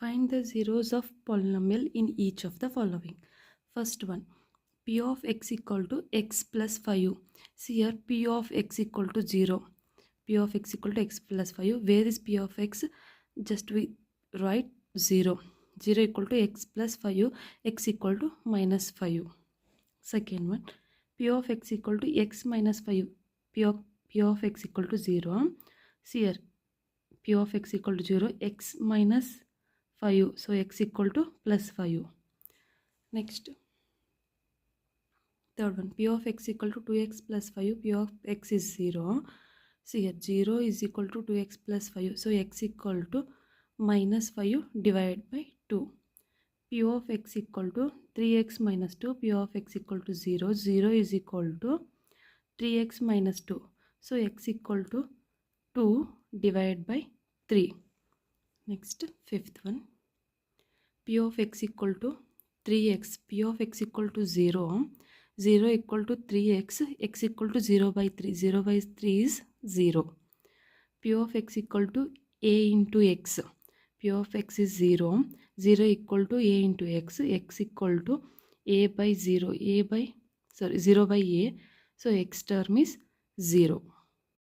Find the zeros of polynomial in each of the following. First one, p of x equal to x plus 5. See here, p of x equal to 0. P of x equal to x plus 5. Where is p of x? Just we write 0. 0 equal to x plus 5. X equal to minus 5. Second one, p of x equal to x minus 5. P of x equal to 0. See here, p of x equal to 0. X minus 5. So x equal to plus 5. Next, third one, p of x equal to 2x plus 5. P of x is 0. So here 0 is equal to 2x plus 5. So x equal to minus 5 divided by 2. P of x equal to 3x minus 2. P of x equal to 0. 0 is equal to 3x minus 2. So x equal to 2 divided by 3. Next, fifth one, p of x equal to 3x. P of x equal to 0. 0 equal to 3x. X equal to 0 by 3. 0 by 3 is 0. P of x equal to a into x. P of x is 0. 0 equal to a into x. X equal to a by 0. 0 by a. So x term is 0.